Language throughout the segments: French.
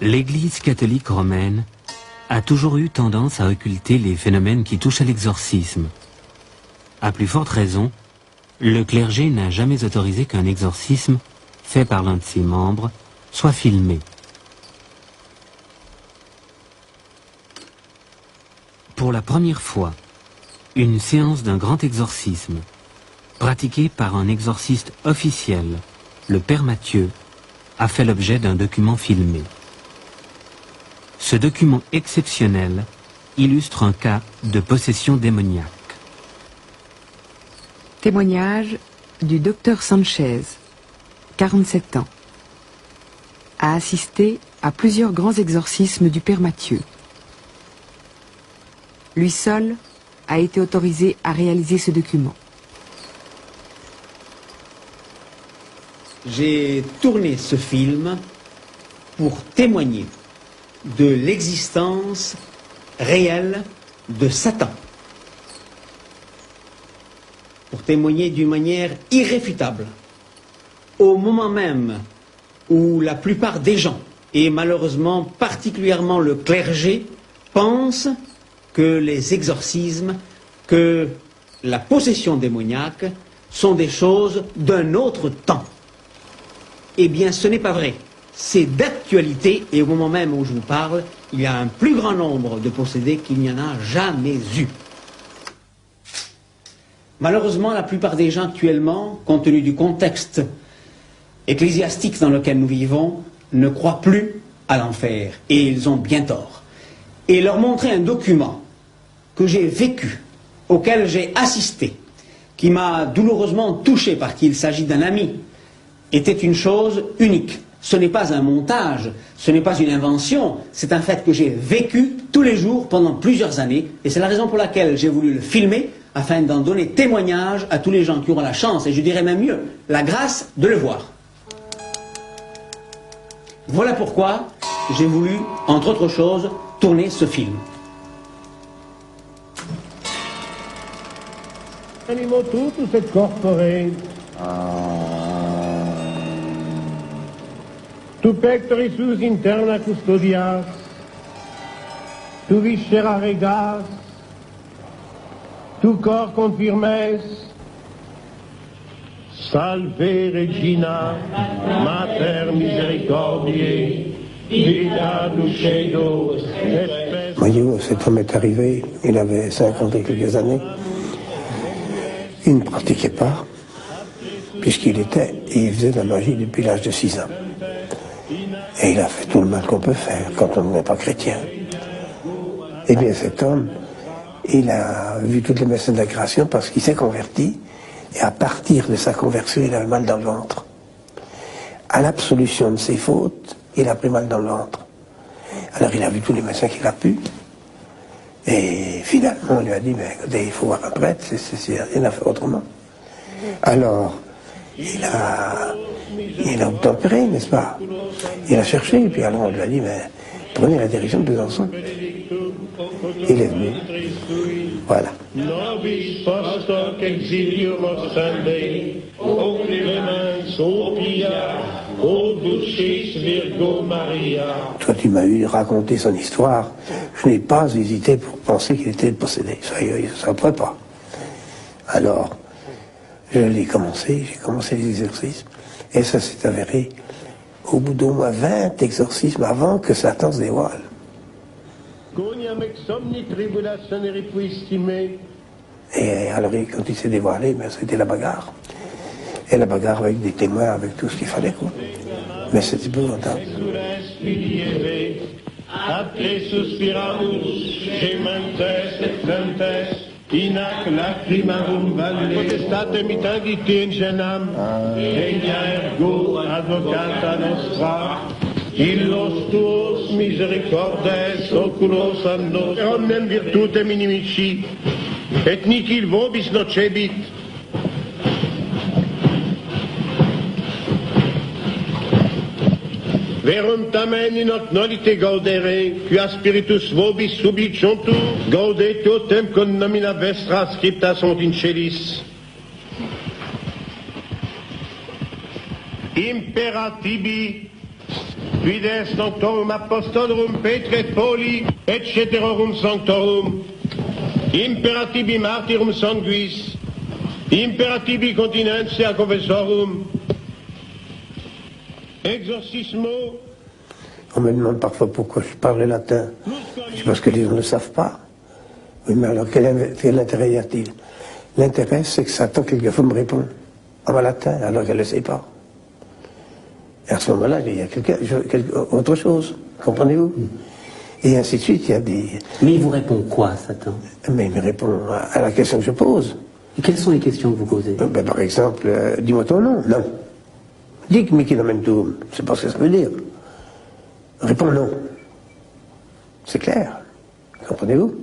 L'Église catholique romaine a toujours eu tendance à occulter les phénomènes qui touchent à l'exorcisme. À plus forte raison, le clergé n'a jamais autorisé qu'un exorcisme fait par l'un de ses membres soit filmé. Pour la première fois, une séance d'un grand exorcisme, pratiquée par un exorciste officiel, le Père Mathieu, a fait l'objet d'un document filmé. Ce document exceptionnel illustre un cas de possession démoniaque. Témoignage du docteur Sanchez, 47 ans. A assisté à plusieurs grands exorcismes du Père Mathieu. Lui seul a été autorisé à réaliser ce document. J'ai tourné ce film pour témoigner de l'existence réelle de Satan. Pour témoigner d'une manière irréfutable. Au moment même où la plupart des gens, et malheureusement particulièrement le clergé, pensent que les exorcismes, que la possession démoniaque sont des choses d'un autre temps. Eh bien, ce n'est pas vrai. C'est d'actualité, et au moment même où je vous parle, il y a un plus grand nombre de possédés qu'il n'y en a jamais eu. Malheureusement, la plupart des gens actuellement, compte tenu du contexte ecclésiastique dans lequel nous vivons, ne croient plus à l'enfer, et ils ont bien tort. Et leur montrer un document que j'ai vécu, auquel j'ai assisté, qui m'a douloureusement touché parce qu'il s'agit d'un ami, était une chose unique. Ce n'est pas un montage, ce n'est pas une invention, c'est un fait que j'ai vécu tous les jours pendant plusieurs années, et c'est la raison pour laquelle j'ai voulu le filmer, afin d'en donner témoignage à tous les gens qui auront la chance, et je dirais même mieux, la grâce de le voir. Voilà pourquoi j'ai voulu, entre autres choses, tourner ce film. Animo tutus et corpore. Tu pectoris sus interna custodias, tu viscera regas, tu cor confirmes. Salve Regina, Mater Misericordiae, vita dulcedo, espes. Voyez-vous, cet homme est arrivé, il avait 50 et quelques années. Il ne pratiquait pas, puisqu'il faisait de la magie depuis l'âge de 6 ans. Et il a fait tout le mal qu'on peut faire quand on n'est pas chrétien. Eh bien, cet homme, il a vu toutes les messes de la création parce qu'il s'est converti, et à partir de sa conversion, il avait mal dans le ventre. À l'absolution de ses fautes, il a pris mal dans le ventre. Alors il a vu tous les médecins qu'il a pu, et finalement on lui a dit, mais écoutez, il faut voir un prêtre, il a fait autrement. Alors, il a obtempéré, n'est-ce pas? Il a cherché, et puis alors on lui a dit, mais prenez la direction de Besançon. Il est venu. Voilà. Toi, tu m'as eu raconté son histoire. Je n'ai pas hésité pour penser qu'il était possédé. Ça ne pourrait pas. Alors, j'ai commencé les exorcismes. Et ça s'est avéré au bout d'au moins 20 exorcismes avant que Satan se dévoile. Et alors, quand il s'est dévoilé, ben, c'était la bagarre. Et la bagarre avec des témoins, avec tout ce qu'il fallait, quoi. Mais c'était épouvantable. Inac lacrimarum valle, potestate mitagite in genam, regna ergo advocata nostra, illos tuos misericordes oculos a nos, omnem virtutem inimici, et nihil vobis nocebit. Verum tamen in hoc nolite gaudere, quia spiritus vobis subliciuntur, gaudet totem con nomina vestra scripta sunt in celis. Imperatibi Fides sanctorum apostolorum Petre Poli, et ceterorum sanctorum, imperatibi martyrum sanguis, imperatibi continentia confessorum, exorcismo. On me demande parfois pourquoi je parle latin. C'est parce que les gens ne le savent pas. Oui, mais alors quel intérêt y a-t-il? L'intérêt, c'est que Satan, quelquefois, me répond en latin, alors qu'elle ne le sait pas. Et à ce moment-là, il y a autre chose, comprenez-vous? Et ainsi de suite, il y a des... Mais il vous répond quoi, Satan? Mais il me répond à la question que je pose. Et quelles sont les questions que vous posez? Ben, par exemple, dis-moi ton nom. Non. Dic mihi nomen tuum. Je ne sais pas ce que ça veut dire. Réponds non. C'est clair. Comprenez-vous?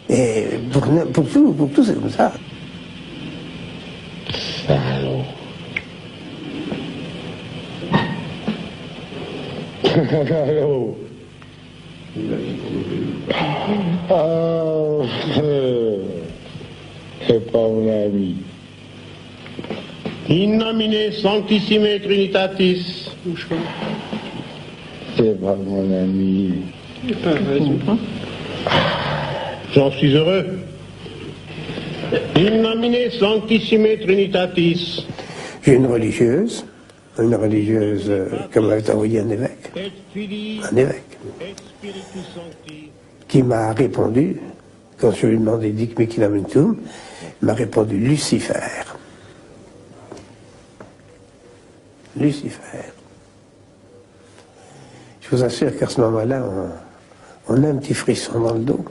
Et pour tout, c'est comme ça. Salaud. Salaud. Oh, c'est pas mon ami. In nomine sanctissime Trinitatis. C'est pas mon ami. J'en suis heureux. In nomine sanctissime Trinitatis. J'ai une religieuse comme m'avait envoyé un évêque, qui m'a répondu, quand je lui ai demandé Dic mihi nomen tuum, m'a répondu Lucifer. Lucifer. Je vous assure qu'à ce moment-là, on a un petit frisson dans le dos.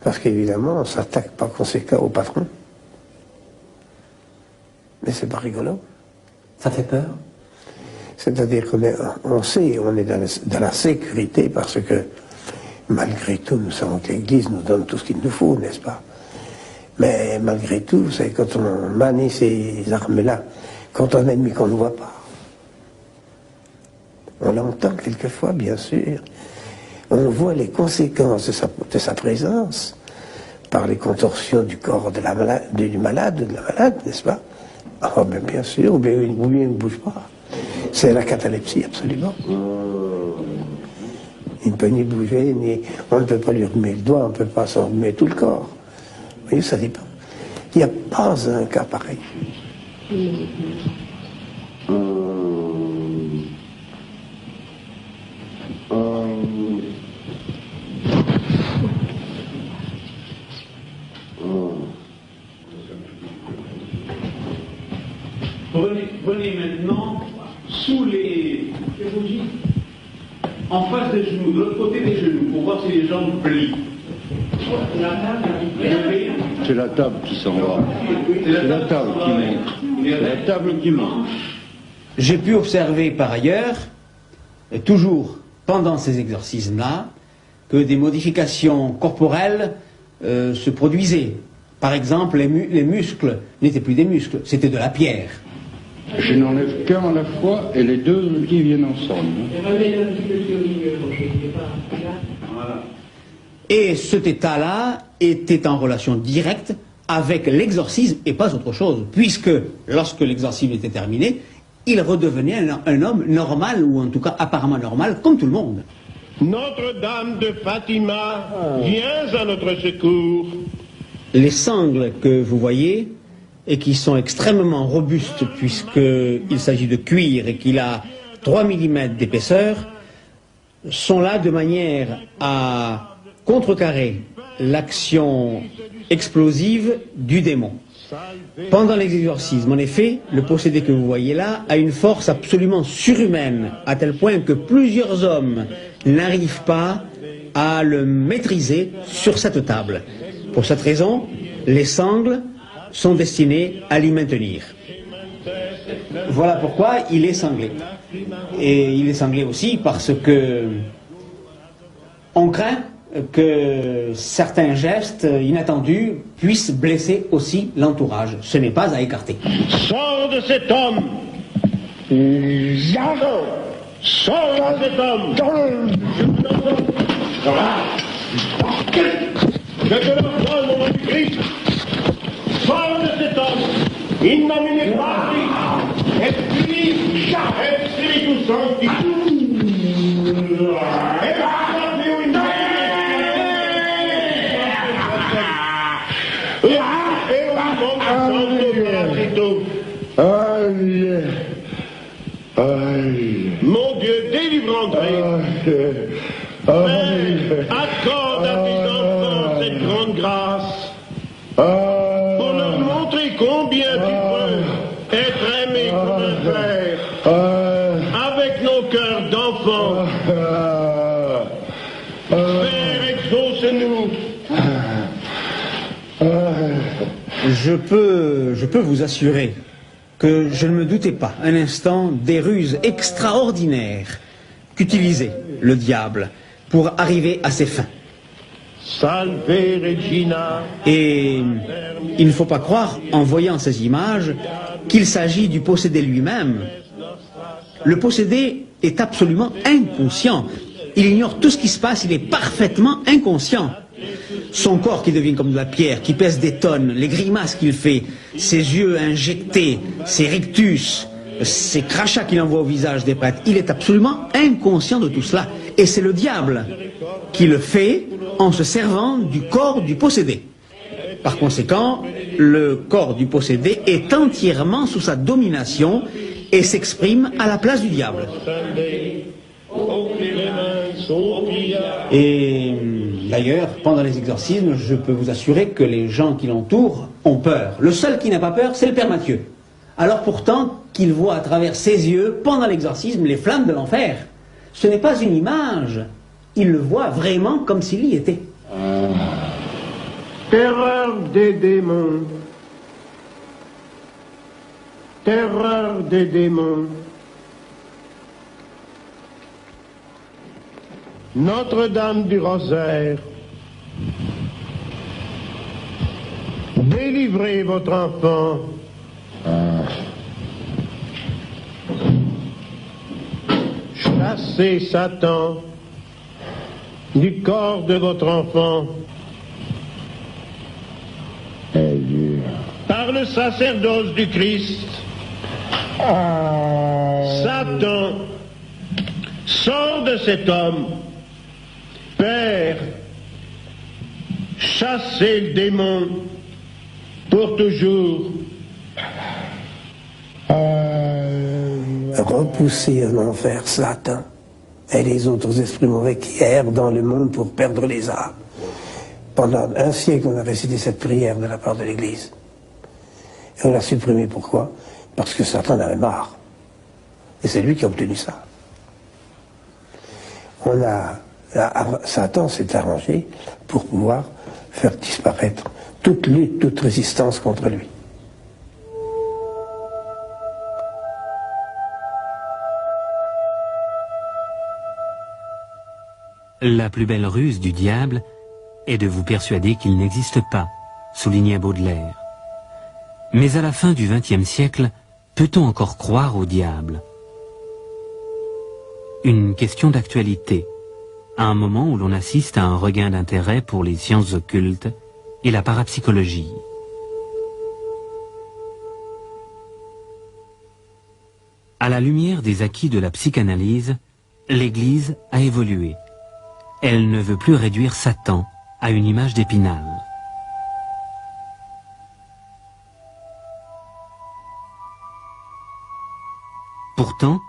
Parce qu'évidemment, on ne s'attaque par conséquent au patron. Mais c'est pas rigolo. Ça fait peur? C'est-à-dire on sait, on est dans la sécurité parce que, malgré tout, nous savons que l'Église nous donne tout ce qu'il nous faut, n'est-ce pas? Mais malgré tout, c'est quand on manie ces armes-là contre un ennemi qu'on ne voit pas. On l'entend quelquefois, bien sûr. On voit les conséquences de sa présence par les contorsions du corps du malade, n'est-ce pas? Ah, ben bien sûr, ou bien il ne bouge pas. C'est la catalepsie, absolument. Il ne peut ni bouger, on ne peut pas lui remuer le doigt, on ne peut pas s'en remuer tout le corps. Vous voyez, ça dépend. Il n'y a pas un cas pareil. Venez maintenant sous les chirurgies, en face des genoux, de l'autre côté des genoux, pour voir si les jambes plient. C'est la table qui s'en va. C'est la table qui monte. C'est la table qui monte. J'ai pu observer par ailleurs, toujours pendant ces exorcismes-là, que des modifications corporelles se produisaient. Par exemple, les muscles n'étaient plus des muscles, c'était de la pierre. Je n'enlève qu'un à la fois et les deux qui viennent ensemble. Et cet état-là était en relation directe avec l'exorcisme et pas autre chose, puisque lorsque l'exorcisme était terminé, il redevenait un homme normal, ou en tout cas apparemment normal, comme tout le monde. Notre-Dame de Fatima, viens à notre secours. Les sangles que vous voyez, et qui sont extrêmement robustes puisqu'il s'agit de cuir et qu'il a 3 mm d'épaisseur, sont là de manière à contrecarrer l'action explosive du démon. Pendant l'exorcisme, en effet, le possédé que vous voyez là a une force absolument surhumaine, à tel point que plusieurs hommes n'arrivent pas à le maîtriser sur cette table. Pour cette raison, les sangles sont destinés à l'y maintenir. Voilà pourquoi il est sanglé. Et il est sanglé aussi parce que on craint que certains gestes inattendus puissent blesser aussi l'entourage. Ce n'est pas à écarter. Sors de cet homme. Sors de cet homme. Je te l'ordonne au nom du Christ. Sors de cet homme. In nomine Patris et Filii et Spiritus Mon Dieu, délivre André. Accorde à tes enfants cette grande grâce pour leur montrer combien tu peux être aimé comme un père avec nos cœurs d'enfants. Père, exauce-nous. Je peux vous assurer que je ne me doutais pas un instant des ruses extraordinaires qu'utilisait le diable pour arriver à ses fins. Salve Regina. Et il ne faut pas croire, en voyant ces images, qu'il s'agit du possédé lui-même. Le possédé est absolument inconscient. Il ignore tout ce qui se passe, il est parfaitement inconscient. Son corps qui devient comme de la pierre, qui pèse des tonnes, les grimaces qu'il fait, ses yeux injectés, ses rictus, ces crachats qu'il envoie au visage des prêtres, il est absolument inconscient de tout cela. Et c'est le diable qui le fait en se servant du corps du possédé. Par conséquent, le corps du possédé est entièrement sous sa domination et s'exprime à la place du diable. Et d'ailleurs, pendant les exorcismes, je peux vous assurer que les gens qui l'entourent ont peur. Le seul qui n'a pas peur, c'est le Père Mathieu. Alors pourtant qu'il voit à travers ses yeux, pendant l'exorcisme, les flammes de l'enfer. Ce n'est pas une image, il le voit vraiment comme s'il y était. Terreur des démons. Terreur des démons. Notre-Dame du Rosaire, délivrez votre enfant. Chassez Satan du corps de votre enfant. Par le sacerdoce du Christ, Satan sort de cet homme. Père, chassez le démon pour toujours. Repousser en enfer Satan et les autres esprits mauvais qui errent dans le monde pour perdre les âmes. Pendant un siècle, on a récité cette prière de la part de l'Église. Et on l'a supprimée. Pourquoi? Parce que Satan en avait marre. Et c'est lui qui a obtenu ça. Satan s'est arrangé pour pouvoir faire disparaître toute lutte, toute résistance contre lui. La plus belle ruse du diable est de vous persuader qu'il n'existe pas, soulignait Baudelaire. Mais à la fin du XXe siècle, peut-on encore croire au diable? Une question d'actualité, à un moment où l'on assiste à un regain d'intérêt pour les sciences occultes et la parapsychologie. À la lumière des acquis de la psychanalyse, l'Église a évolué. Elle ne veut plus réduire Satan à une image d'Épinal. Pourtant,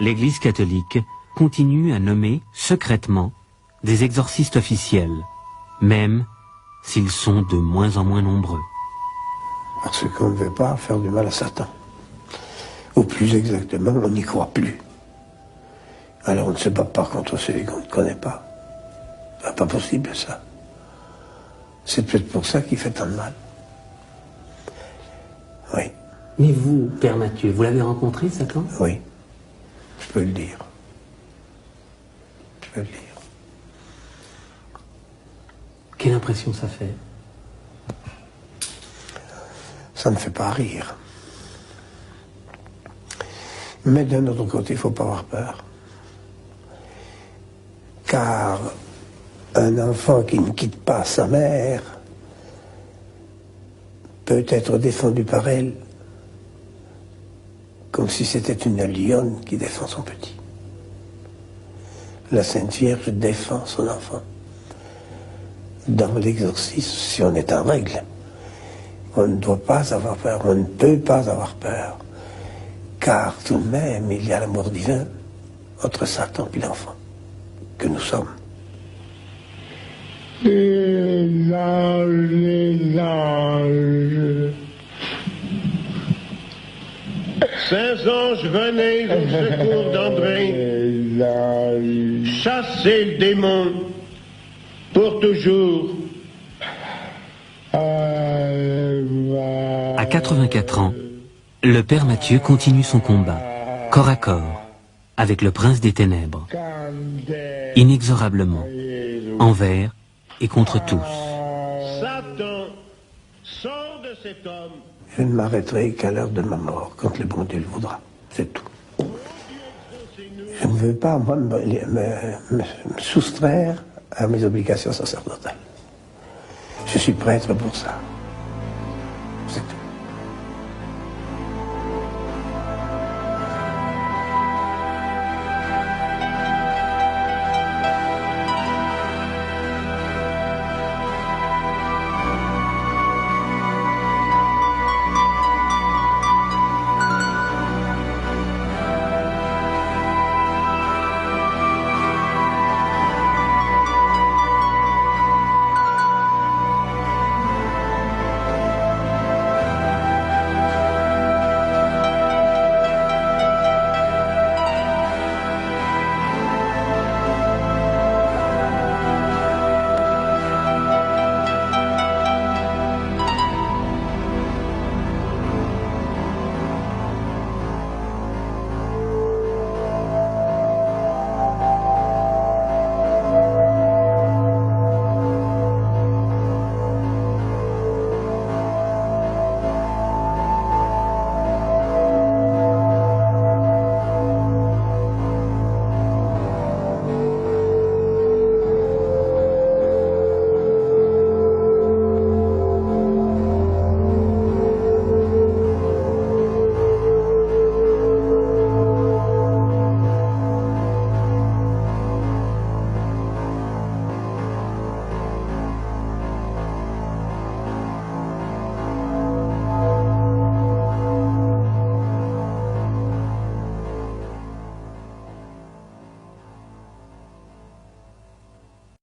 l'Église catholique continue à nommer secrètement des exorcistes officiels, même s'ils sont de moins en moins nombreux. Parce qu'on ne veut pas faire du mal à Satan. Ou plus exactement, on n'y croit plus. Alors on ne se bat pas contre celui qu'on ne connaît pas. C'est pas possible ça. C'est peut-être pour ça qu'il fait tant de mal. Oui. Mais vous, Père Mathieu, vous l'avez rencontré, Satan? Oui. Je peux le dire. Je peux le dire. Quelle impression ça fait? Ça ne fait pas rire. Mais d'un autre côté, il ne faut pas avoir peur. Car un enfant qui ne quitte pas sa mère peut être défendu par elle comme si c'était une lionne qui défend son petit. La Sainte Vierge défend son enfant. Dans l'exorcisme, si on est en règle, on ne doit pas avoir peur, on ne peut pas avoir peur, car tout de même, il y a l'amour divin entre Satan et l'enfant que nous sommes. Les anges. Saints anges, venez au secours d'André. Chassez le démon pour toujours. À 84 ans, le père Mathieu continue son combat, corps à corps, avec le prince des ténèbres, inexorablement, envers et contre tous. Satan, sors de cet homme. Je ne m'arrêterai qu'à l'heure de ma mort, quand le bon Dieu le voudra. C'est tout. Je ne veux pas, moi, me soustraire à mes obligations sacerdotales. Je suis prêtre pour ça.